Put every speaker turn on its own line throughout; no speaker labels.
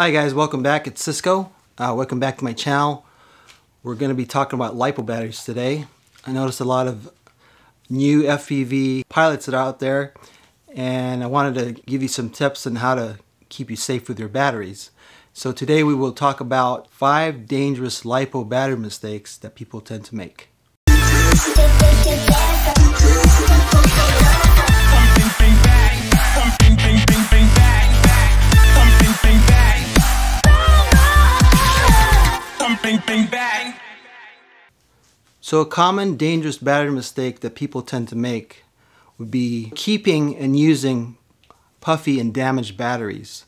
Hi guys, welcome back. It's Cisco. Welcome back to my channel. We're going to be talking about LiPo batteries today. I noticed a lot of new FPV pilots that are out there, and I wanted to give you some tips on how to keep you safe with your batteries. So today we will talk about 5 dangerous LiPo battery mistakes that people tend to make. So a common dangerous battery mistake that people tend to make would be keeping and using puffy and damaged batteries.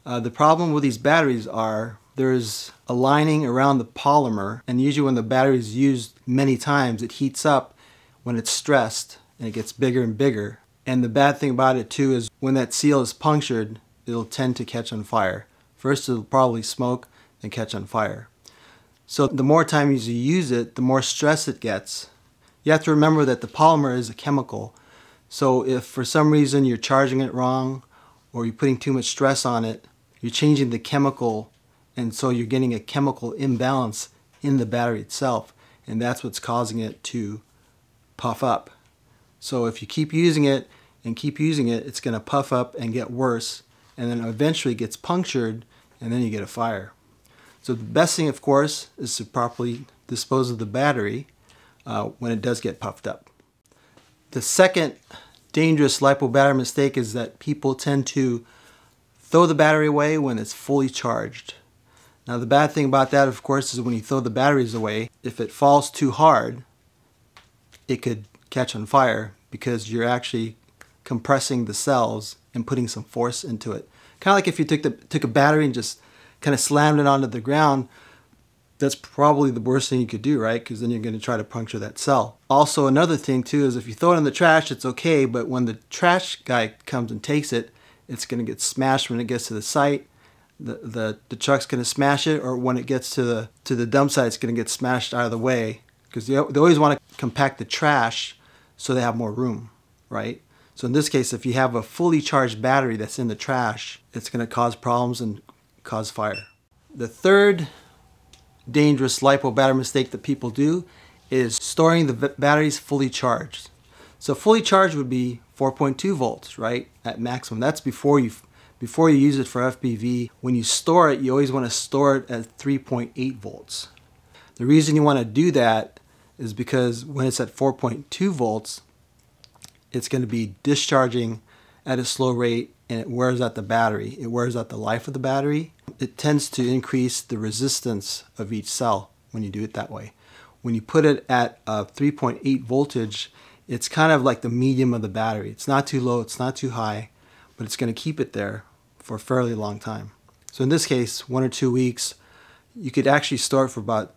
The problem with these batteries are there's a lining around the polymer, and usually when the battery is used many times it heats up when it's stressed and it gets bigger and bigger. And the bad thing about it too is when that seal is punctured, it'll tend to catch on fire. First it'll probably smoke, then catch on fire. So the more times you use it, the more stress it gets. You have to remember that the polymer is a chemical. So if for some reason you're charging it wrong or you're putting too much stress on it, you're changing the chemical, and so you're getting a chemical imbalance in the battery itself, and that's what's causing it to puff up. So if you keep using it and keep using it, it's going to puff up and get worse, and then eventually it gets punctured, and then you get a fire. So the best thing, of course, is to properly dispose of the battery when it does get puffed up. The second dangerous LiPo battery mistake is that people tend to throw the battery away when it's fully charged. Now the bad thing about that, of course, is when you throw the batteries away, if it falls too hard, it could catch on fire because you're actually compressing the cells and putting some force into it. Kind of like if you took a battery and just kind of slammed it onto the ground. That's probably the worst thing you could do, right? Because then you're going to try to puncture that cell. Also, another thing too is if you throw it in the trash, it's okay, but when the trash guy comes and takes it, it's going to get smashed when it gets to the site. The truck's going to smash it, or when it gets to the dump site, it's going to get smashed out of the way, because they always want to compact the trash so they have more room, right? So in this case, if you have a fully charged battery that's in the trash, it's going to cause problems and cause fire. The third dangerous LiPo battery mistake that people do is storing the batteries fully charged. So fully charged would be 4.2 volts, right, at maximum. That's before you use it for FPV. When you store it, you always want to store it at 3.8 volts. The reason you want to do that is because when it's at 4.2 volts, it's going to be discharging at a slow rate, and it wears out the battery. It wears out the life of the battery. It tends to increase the resistance of each cell when you do it that way. When you put it at 3.8 voltage, it's kind of like the medium of the battery. It's not too low, it's not too high, but it's going to keep it there for a fairly long time. So in this case, 1 or 2 weeks, you could actually store it for about,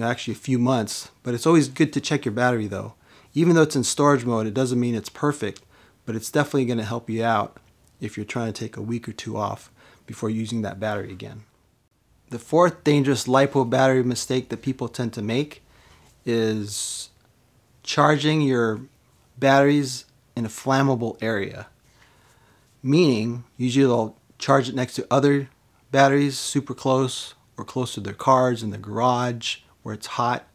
actually a few months, but it's always good to check your battery though. Even though it's in storage mode, it doesn't mean it's perfect, but it's definitely going to help you out if you're trying to take a week or 2 off before using that battery again. The fourth dangerous LiPo battery mistake that people tend to make is charging your batteries in a flammable area. Meaning, usually they'll charge it next to other batteries super close, or close to their cars in the garage where it's hot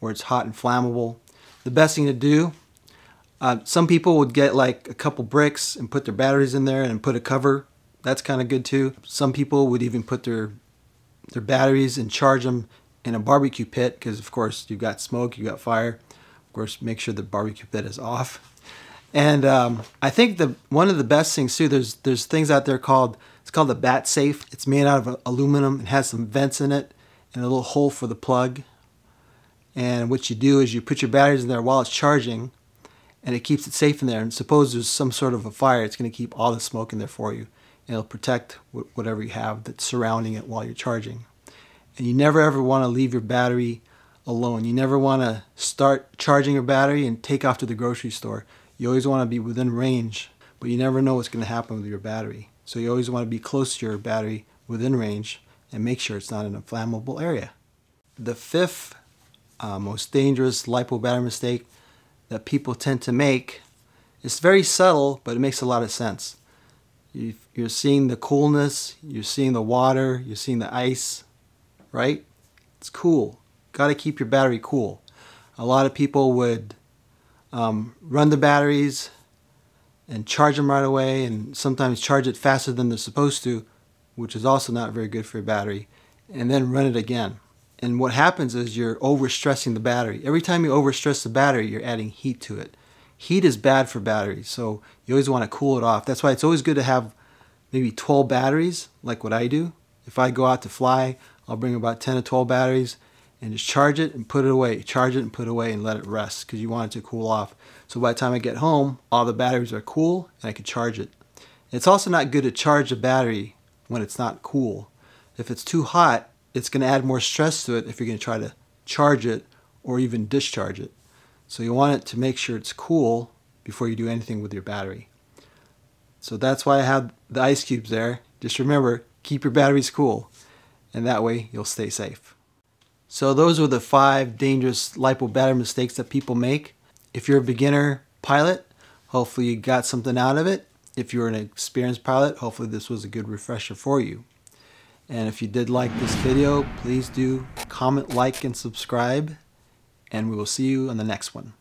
and flammable. The best thing to do, some people would get like a couple bricks and put their batteries in there and put a cover. That's kind of good too. Some people would even put their batteries and charge them in a barbecue pit, because of course you've got smoke, you've got fire. Of course, make sure the barbecue pit is off. And I think one of the best things too, there's things out there called the Bat Safe. It's made out of aluminum. It has some vents in it and a little hole for the plug. And what you do is you put your batteries in there while it's charging, and it keeps it safe in there. And suppose there's some sort of a fire, it's going to keep all the smoke in there for you. And it'll protect whatever you have that's surrounding it while you're charging. And you never ever want to leave your battery alone. You never want to start charging your battery and take off to the grocery store. You always want to be within range, but you never know what's going to happen with your battery. So you always want to be close to your battery within range and make sure it's not in a flammable area. The fifth most dangerous LiPo battery mistake that people tend to make is very subtle, but it makes a lot of sense. You're seeing the coolness, you're seeing the water, you're seeing the ice, right? It's cool. Got to keep your battery cool. A lot of people would run the batteries and charge them right away, and sometimes charge it faster than they're supposed to, which is also not very good for your battery, and then run it again. And what happens is you're overstressing the battery. Every time you overstress the battery, you're adding heat to it. Heat is bad for batteries, so you always want to cool it off. That's why it's always good to have maybe 12 batteries, like what I do. If I go out to fly, I'll bring about 10 or 12 batteries and just charge it and put it away. Charge it and put it away and let it rest, because you want it to cool off. So by the time I get home, all the batteries are cool and I can charge it. It's also not good to charge a battery when it's not cool. If it's too hot, it's going to add more stress to it if you're going to try to charge it or even discharge it. So you want it to make sure it's cool before you do anything with your battery. So that's why I have the ice cubes there. Just remember, keep your batteries cool, and that way you'll stay safe. So those were the 5 dangerous LiPo battery mistakes that people make. If you're a beginner pilot, hopefully you got something out of it. If you're an experienced pilot, hopefully this was a good refresher for you. And if you did like this video, please do comment, like, and subscribe. And we will see you on the next one.